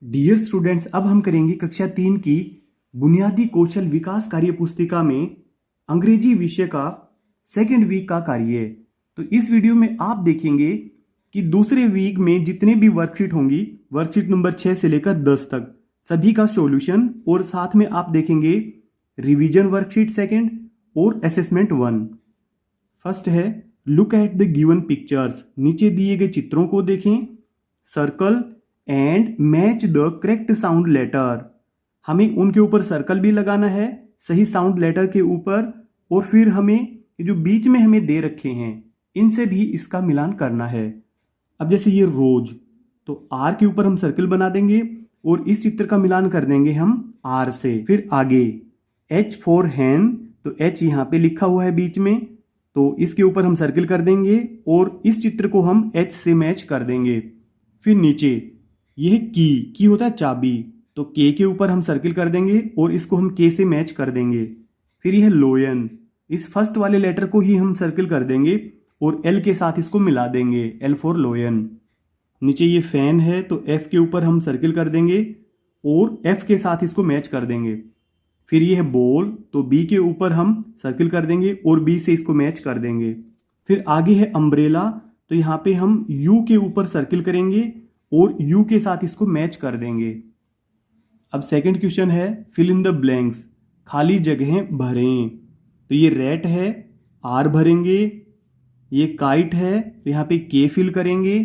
Dear students, अब हम करेंगे कक्षा 3 की बुनियादी कौशल विकास कार्य पुस्तिका में अंग्रेजी विषय का सेकेंड वीक का कार्य। तो इस वीडियो में आप देखेंगे कि दूसरे वीक में जितने भी वर्कशीट होंगी, वर्कशीट नंबर 6 से लेकर 10 तक सभी का सॉल्यूशन, और साथ में आप देखेंगे रिवीजन वर्कशीट सेकेंड और असेसमेंट 1। फर्स्ट है look at the given pictures. नीचे दिए गए चित्रों को देखें, circle and match the correct sound letter. हमें उनके ऊपर सर्कल भी लगाना है सही साउंड लेटर के ऊपर, और फिर हमें जो बीच में हमें दे रखे हैं इनसे भी इसका मिलान करना है। अब जैसे ये रोज, तो आर के ऊपर हम सर्कल बना देंगे और इस चित्र का मिलान कर देंगे हम आर से। फिर आगे एच फॉर हैन, तो एच यहाँ पे लिखा हुआ है बीच में, तो इसके ऊपर हम सर्कल कर देंगे और इस चित्र को हम एच से मैच कर देंगे। फिर नीचे यह की होता है चाबी, तो के ऊपर हम सर्कल कर देंगे और इसको हम के से मैच कर देंगे। फिर यह लोयन, इस फर्स्ट वाले लेटर को ही हम सर्कल कर देंगे और एल के साथ इसको मिला देंगे, एल फॉर लोयन। नीचे ये फैन है, तो एफ के ऊपर हम सर्कल कर देंगे और एफ के साथ इसको मैच कर देंगे। फिर यह बॉल, तो बी के ऊपर हम सर्कल कर देंगे और बी से इसको मैच कर देंगे। फिर आगे है अम्ब्रेला, तो यहाँ पे हम यू के ऊपर सर्कल करेंगे और यू के साथ इसको मैच कर देंगे। अब सेकंड क्वेश्चन है फिल इन द ब्लैंक्स, खाली जगहें भरें। तो ये रैट है, आर भरेंगे। ये काइट है, तो यहाँ पे के फिल करेंगे।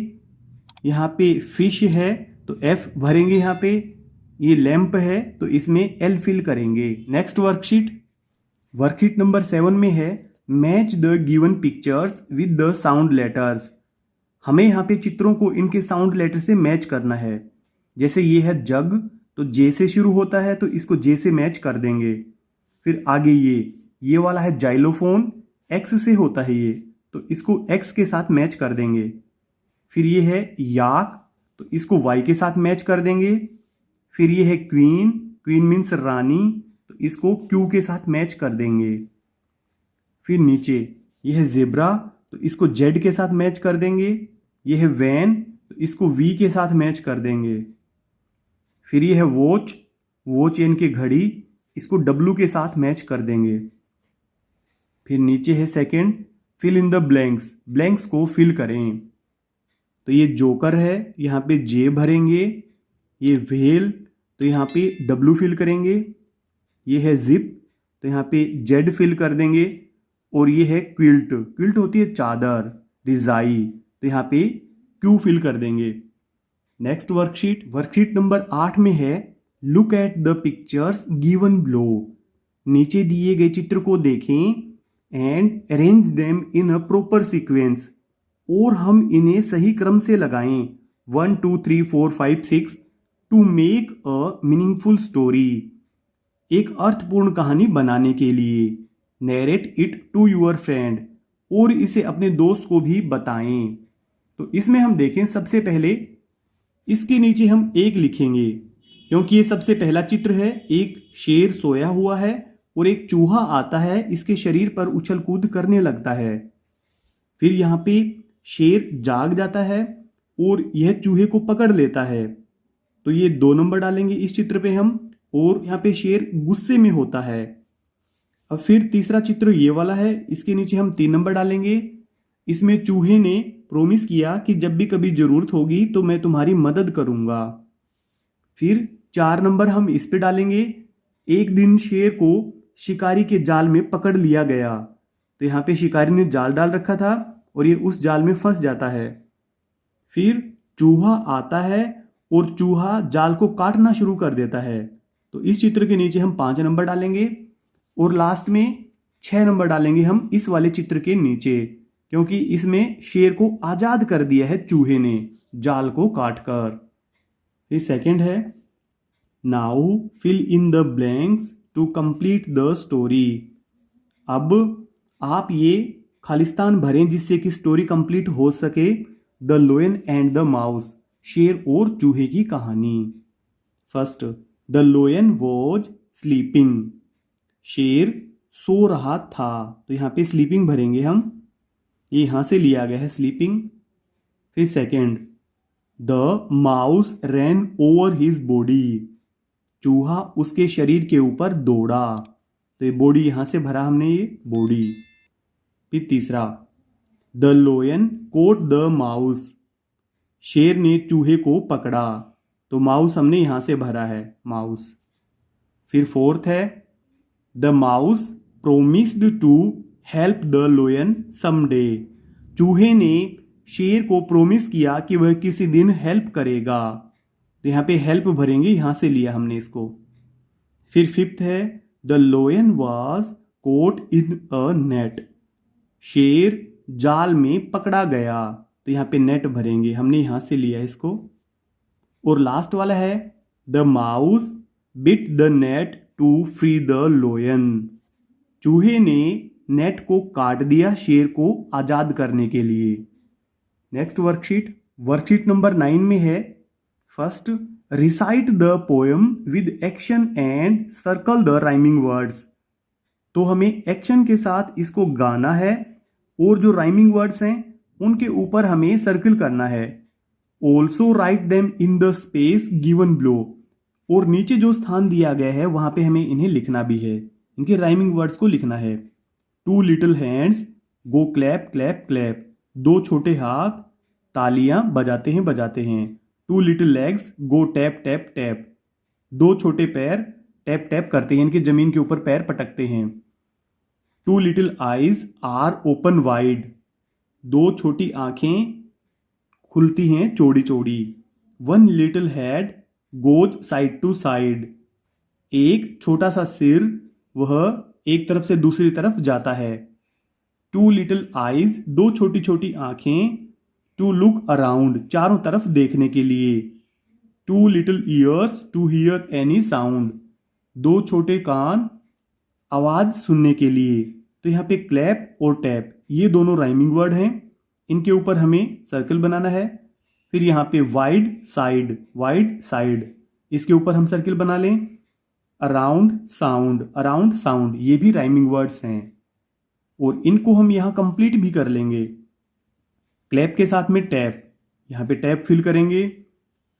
यहाँ पे फिश है, तो एफ भरेंगे यहाँ पे। ये लैंप है, तो इसमें एल फिल करेंगे। नेक्स्ट वर्कशीट नंबर 7 में है match the given pictures with the sound letters. हमें यहाँ पे चित्रों को इनके साउंड लेटर से मैच करना है। जैसे ये है जग, तो जे से शुरू होता है, तो इसको जे से मैच कर देंगे। फिर आगे ये वाला है जाइलोफोन, एक्स से होता है ये, तो इसको एक्स के साथ मैच कर देंगे। फिर ये है याक, तो इसको वाई के साथ मैच कर देंगे। फिर ये है क्वीन, क्वीन मीन्स रानी, तो इसको क्यू के साथ मैच कर देंगे। फिर नीचे ये है जेब्रा, तो इसको जेड के साथ मैच कर देंगे। ये है वैन, तो इसको वी के साथ मैच कर देंगे। फिर ये है वॉच, वॉच यानी कि घड़ी, इसको डब्लू के साथ मैच कर देंगे। फिर नीचे है second fill in the blanks, blanks को फिल करें। तो ये जोकर है, यहाँ पे जे भरेंगे। ये व्हेल, तो यहाँ पे डब्लू फिल करेंगे। ये है जिप, तो यहाँ पे जेड फिल कर देंगे। और ये है क्विल्ट, क्विल्ट होती है चादर, रिजाई, तो यहाँ पे क्यू फिल कर देंगे। नेक्स्ट वर्कशीट नंबर 8 में है look at the pictures given below. नीचे दिए गए चित्र को देखें and arrange them in a proper sequence, और हम इन्हें सही क्रम से लगाएं 1 2 3 4 5 6 to make a meaningful story, एक अर्थपूर्ण कहानी बनाने के लिए। Narrate it to your friend, और इसे अपने दोस्त को भी बताएं। तो इसमें हम देखें, सबसे पहले इसके नीचे हम एक लिखेंगे क्योंकि ये सबसे पहला चित्र है। एक शेर सोया हुआ है और एक चूहा आता है, इसके शरीर पर उछल कूद करने लगता है। फिर यहाँ पे शेर जाग जाता है और यह चूहे को पकड़ लेता है, तो ये 2 नंबर डालेंगे इस चित्र पे हम। और यहाँ पे शेर गुस्से में होता है। अब फिर तीसरा चित्र ये वाला है, इसके नीचे हम 3 नंबर डालेंगे। इसमें चूहे ने प्रॉमिस किया कि जब भी कभी जरूरत होगी तो मैं तुम्हारी मदद करूंगा। फिर 4 नंबर हम इस पे डालेंगे। एक दिन शेर को शिकारी के जाल में पकड़ लिया गया, तो यहाँ पे शिकारी ने जाल डाल रखा था और ये उस जाल में फंस जाता है। फिर चूहा आता है और चूहा जाल को काटना शुरू कर देता है, तो इस चित्र के नीचे हम 5 नंबर डालेंगे। और लास्ट में 6 नंबर डालेंगे हम इस वाले चित्र के नीचे, क्योंकि इसमें शेर को आजाद कर दिया है चूहे ने जाल को काटकर। ये सेकंड है now fill in the blanks to complete the story. अब आप ये खालिस्तान भरें जिससे कि स्टोरी कंप्लीट हो सके। The lion and the mouse, शेर और चूहे की कहानी। First, the lion was sleeping, शेर सो रहा था, तो यहाँ पे स्लीपिंग भरेंगे हम, ये यहाँ से लिया गया है स्लीपिंग। फिर second, the mouse rain over his body, चूहा उसके शरीर के ऊपर दौड़ा। तो ये बॉडी यहां से भरा हमने, ये बॉडी। फिर तीसरा, the lion caught the mouse, शेर ने चूहे को पकड़ा। तो माउस हमने यहां से भरा है, माउस। फिर फोर्थ है, the mouse promised to help the lion someday, चूहे ने शेर को प्रोमिस किया कि वह किसी दिन हेल्प करेगा। तो यहाँ पे हेल्प भरेंगे, यहां से लिया हमने इसको। फिर फिफ्थ है, the lion was caught in a net, शेर जाल में पकड़ा गया। तो यहाँ पे नेट भरेंगे, हमने यहां से लिया इसको। और लास्ट वाला है, the mouse bit the net to free the lion, चूहे ने नेट को काट दिया शेर को आजाद करने के लिए। नेक्स्ट वर्कशीट नंबर 9 में है, first, recite the poem with action and circle the rhyming words. तो हमें एक्शन के साथ इसको गाना है और जो राइमिंग वर्ड्स हैं उनके ऊपर हमें सर्किल करना है। Also write them in the space given below, और नीचे जो स्थान दिया गया है वहां पे हमें इन्हें लिखना भी है, इनके राइमिंग वर्ड्स को लिखना है। Two little hands go clap clap clap, दो छोटे हाथ तालियां बजाते हैं। Two little legs go tap tap tap, दो छोटे पैर टैप टैप करते हैं, इनके जमीन के ऊपर पैर पटकते हैं। Two little eyes are open wide, दो छोटी आंखें खुलती हैं चौड़ी चौड़ी। One little head goes side to side, एक छोटा सा सिर वह एक तरफ से दूसरी तरफ जाता है। टू लिटिल आईज, दो छोटी छोटी आंखें, टू लुक अराउंड, चारों तरफ देखने के लिए। Two little ears to hear any sound, दो छोटे कान आवाज सुनने के लिए। तो यहाँ पे क्लैप और टैप ये दोनों राइमिंग वर्ड हैं, इनके ऊपर हमें सर्कल बनाना है। फिर यहाँ पे वाइड साइड, इसके ऊपर हम सर्किल बना लें। अराउंड साउंड, ये भी राइमिंग वर्ड्स हैं और इनको हम यहाँ कंप्लीट भी कर लेंगे। क्लैप के साथ में टैप, यहाँ पे टैप फिल करेंगे।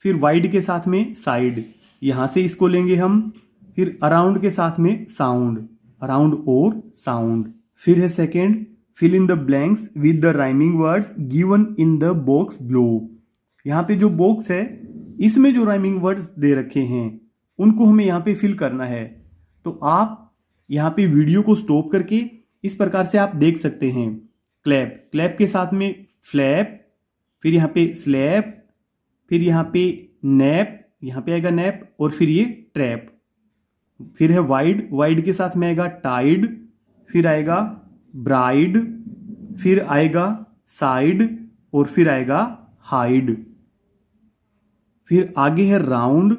फिर वाइड के साथ में साइड, यहाँ से इसको लेंगे हम। फिर अराउंड के साथ में साउंड, अराउंड और साउंड। फिर है second, fill in the blanks with the rhyming words given in the box below. यहाँ पे जो बॉक्स है इसमें जो राइमिंग वर्ड्स दे रखे हैं उनको हमें यहाँ पे फिल करना है। तो आप यहाँ पे वीडियो को स्टॉप करके इस प्रकार से आप देख सकते हैं। क्लैप के साथ में फ्लैप, फिर यहाँ पे स्लैप, फिर यहाँ पे नैप, यहाँ पे आएगा नैप, और फिर ये ट्रैप। फिर है वाइड के साथ में आएगा टाइड, फिर आएगा ब्राइड, फिर आएगा साइड, और फिर आएगा हाइड। फिर आगे है राउंड,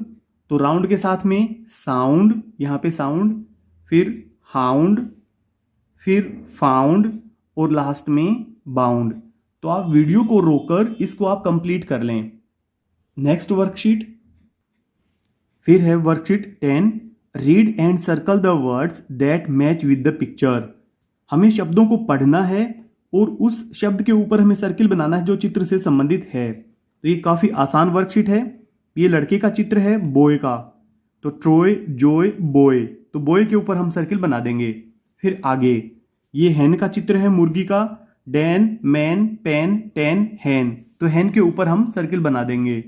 तो राउंड के साथ में साउंड, यहाँ पे साउंड, फिर हाउंड, फिर फाउंड, और लास्ट में बाउंड। तो आप वीडियो को रोककर इसको आप कंप्लीट कर लें। नेक्स्ट वर्कशीट, फिर है worksheet 10, read and circle the words that match with the picture. हमें शब्दों को पढ़ना है और उस शब्द के ऊपर हमें सर्किल बनाना है जो चित्र से संबंधित है। तो ये काफी आसान वर्कशीट है। ये लड़के का चित्र है, बॉय का, तो ट्रॉय जॉय बॉय, तो बॉय के ऊपर हम सर्किल बना देंगे। फिर आगे ये हैन का चित्र है, मुर्गी का, डैन मैन पेन टेन हैन, तो हैन के ऊपर हम सर्किल बना देंगे।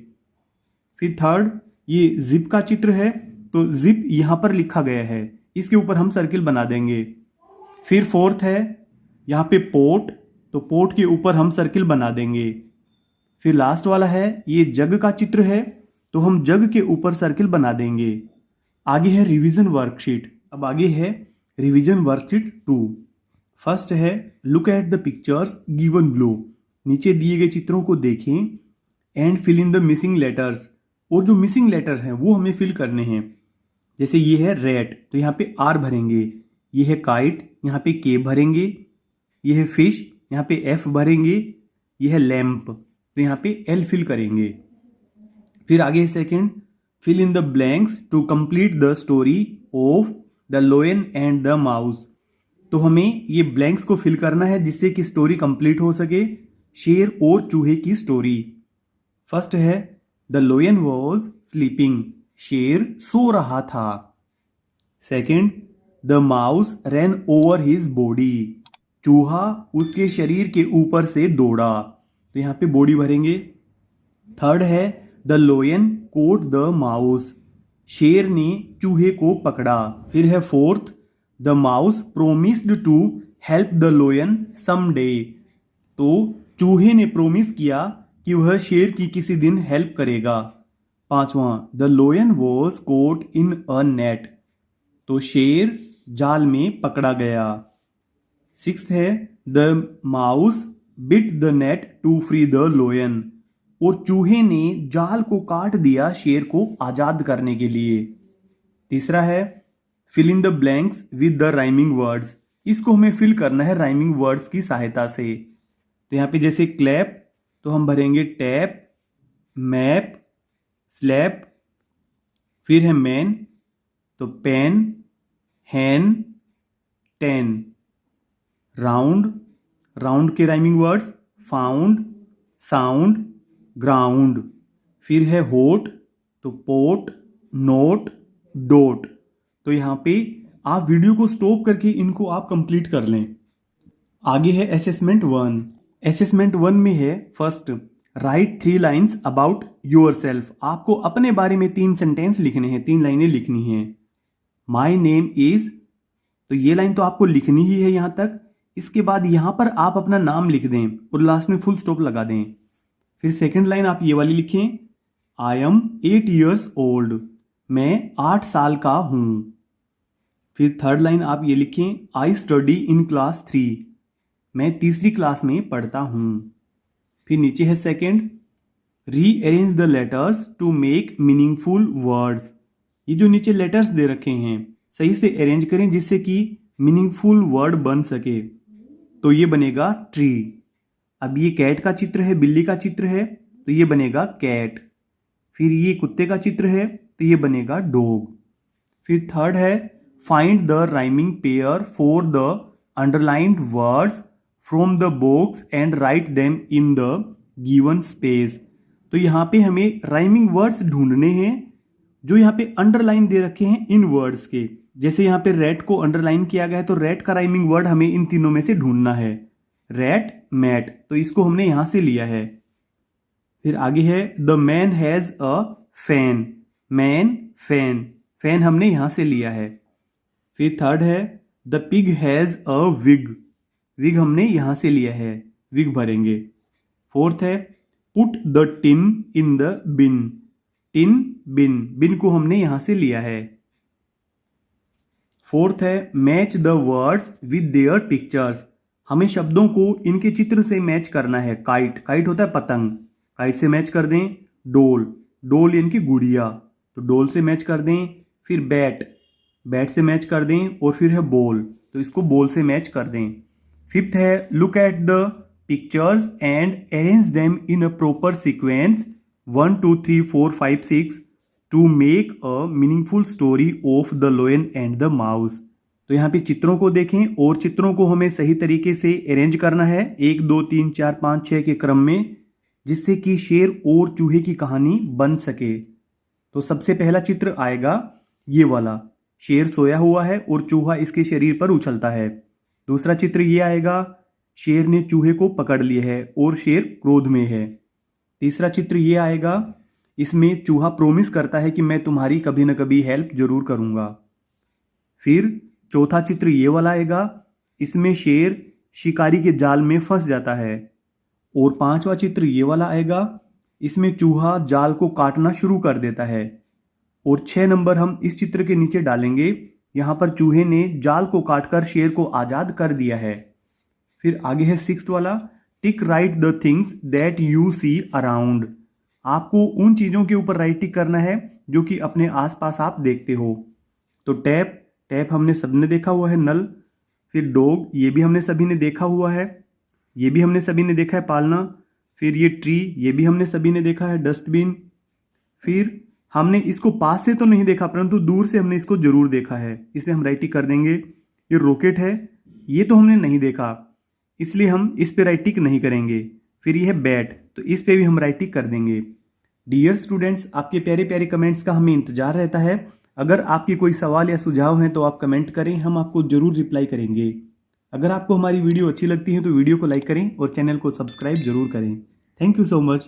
फिर थर्ड, ये जिप का चित्र है, तो जिप यहां पर लिखा गया है, इसके ऊपर हम सर्किल बना देंगे। फिर फोर्थ है यहाँ पे पोट, तो पोट के ऊपर हम सर्किल बना देंगे। फिर लास्ट वाला है ये जग का चित्र है, तो हम जग के ऊपर सर्किल बना देंगे। आगे है रिवीजन वर्कशीट। अब आगे है रिवीजन वर्कशीट 2। फर्स्ट है look at the pictures given below, नीचे दिए गए चित्रों को देखें, and fill in the missing letters, और जो मिसिंग लेटर हैं वो हमें फिल करने हैं। जैसे ये है रेट, तो यहाँ पे आर भरेंगे। ये है काइट, यहाँ पे के भरेंगे। ये है फिश, यहाँ पे एफ भरेंगे। ये है लैम्प, तो यहाँ पे एल फिल करेंगे। फिर आगे second, fill in the blanks to complete the story of the lion and the mouse. तो हमें ये ब्लैंक्स को फिल करना है जिससे कि स्टोरी कंप्लीट हो सके, शेर और चूहे की स्टोरी। फर्स्ट है द लोयन वॉज स्लीपिंग, शेर सो रहा था। Second, the mouse rain over his body, चूहा उसके शरीर के ऊपर से दौड़ा। तो यहाँ पे बॉडी भरेंगे। थर्ड है the lion caught the mouse, शेर ने चूहे को पकड़ा। फिर है fourth, the mouse promised to help the lion some day, तो चूहे ने प्रोमिस किया कि वह शेर की किसी दिन हेल्प करेगा। पांचवा, the lion was caught in a net, तो शेर जाल में पकड़ा गया। सिक्स्थ है the mouse bit the net to free the lion, और चूहे ने जाल को काट दिया शेर को आजाद करने के लिए। तीसरा है fill in the blanks with the rhyming words, इसको हमें फिल करना है राइमिंग वर्ड्स की सहायता से। तो यहाँ पे जैसे क्लैप, तो हम भरेंगे टैप, मैप, स्लैप। फिर है मैन, तो पेन, हैन, टेन। राउंड, राउंड के rhyming words found, sound, ground. फिर है होट, तो पोट, नोट, डोट। तो यहाँ पे आप वीडियो को स्टॉप करके इनको आप कंप्लीट कर लें। आगे है असेसमेंट 1। असेसमेंट 1 में है first, right 3 lines about your self, आपको अपने बारे में 3 सेंटेंस लिखने हैं, 3 लाइनें लिखनी हैं। माई नेम इज, तो ये लाइन तो आपको लिखनी ही है यहाँ तक। इसके बाद यहाँ पर आप अपना नाम लिख दें और लास्ट में फुल स्टॉप लगा दें। फिर सेकंड लाइन आप ये वाली लिखें, आई एम 8 years old, मैं 8 साल का हूं। फिर थर्ड लाइन आप ये लिखें, आई स्टडी इन क्लास 3, मैं तीसरी क्लास में पढ़ता हूं। फिर नीचे है second, rearrange the letters to make meaningful words, ये जो नीचे लेटर्स दे रखे हैं सही से अरेंज करें जिससे कि मीनिंगफुल वर्ड बन सके। तो ये बनेगा ट्री। अब ये कैट का चित्र है, बिल्ली का चित्र है, तो ये बनेगा कैट। फिर ये कुत्ते का चित्र है, तो ये बनेगा डॉग। फिर थर्ड है find the rhyming pair for the underlined words from the box and write them in the given space. तो यहाँ पे हमें राइमिंग वर्ड्स ढूंढने हैं जो यहाँ पे अंडरलाइन दे रखे हैं इन वर्ड्स के। जैसे यहाँ पे रेट को अंडरलाइन किया गया है, तो रेट का राइमिंग वर्ड हमें इन तीनों में से ढूंढना है। रेट, मैट, तो इसको हमने यहां से लिया है। फिर आगे है the man has a fan, man, fan, fan हमने यहां से लिया है। फिर थर्ड है the pig has a wig, wig हमने यहां से लिया है, विग भरेंगे। फोर्थ है put the tin in the bin, tin, bin, bin को हमने यहां से लिया है। फोर्थ है match the words with their pictures, हमें शब्दों को इनके चित्र से मैच करना है। काइट, काइट होता है पतंग, काइट से मैच कर दें। डोल, डोल यानी कि गुड़िया, तो डोल से मैच कर दें। फिर बैट, बैट से मैच कर दें। और फिर है बॉल, तो इसको बॉल से मैच कर दें। फिफ्थ है look at the pictures and arrange them in a proper sequence 1 2 3 4 5 6 to make a meaningful story of the lion and the mouse. तो यहाँ पे चित्रों को देखें और चित्रों को हमें सही तरीके से अरेंज करना है 1 2 3 4 5 6 के क्रम में, जिससे कि शेर और चूहे की कहानी बन सके। तो सबसे पहला चित्र आएगा ये वाला, शेर सोया हुआ है और चूहा इसके शरीर पर उछलता है। दूसरा चित्र ये आएगा, शेर ने चूहे को पकड़ लिया है और शेर क्रोध में है। तीसरा चित्र ये आएगा, इसमें चूहा प्रोमिस करता है कि मैं तुम्हारी कभी न कभी हेल्प जरूर करूंगा। फिर चौथा चित्र ये वाला आएगा, इसमें शेर शिकारी के जाल में फंस जाता है। और पांचवा चित्र ये वाला आएगा, इसमें चूहा जाल को काटना शुरू कर देता है। और 6 नंबर हम इस चित्र के नीचे डालेंगे, यहाँ पर चूहे ने जाल को काटकर शेर को आजाद कर दिया है। फिर आगे है 6th वाला, tick right the things that you see around, आपको उन चीज़ों के ऊपर राइट टिक करना है जो कि अपने आसपास आप देखते हो। तो टैप, टैप हमने सबने देखा हुआ है, नल। फिर डॉग, ये भी हमने सभी ने देखा हुआ है, ये भी हमने सभी ने देखा है, पालना। फिर ये ट्री, ये भी हमने सभी ने देखा है, डस्टबिन। फिर हमने इसको पास से तो नहीं देखा परंतु दूर से हमने इसको जरूर देखा है, इसमें हम राइट टिक कर देंगे। ये रॉकेट है, ये तो हमने नहीं देखा इसलिए हम इस पे राइट टिक नहीं करेंगे। फिर ये है बैट, तो इस पे भी हम राइट टिक कर देंगे। डियर स्टूडेंट्स, आपके प्यारे प्यारे कमेंट्स का हमें इंतजार रहता है। अगर आपके कोई सवाल या सुझाव हैं तो आप कमेंट करें, हम आपको जरूर रिप्लाई करेंगे। अगर आपको हमारी वीडियो अच्छी लगती है तो वीडियो को लाइक करें और चैनल को सब्सक्राइब जरूर करें। Thank you so much.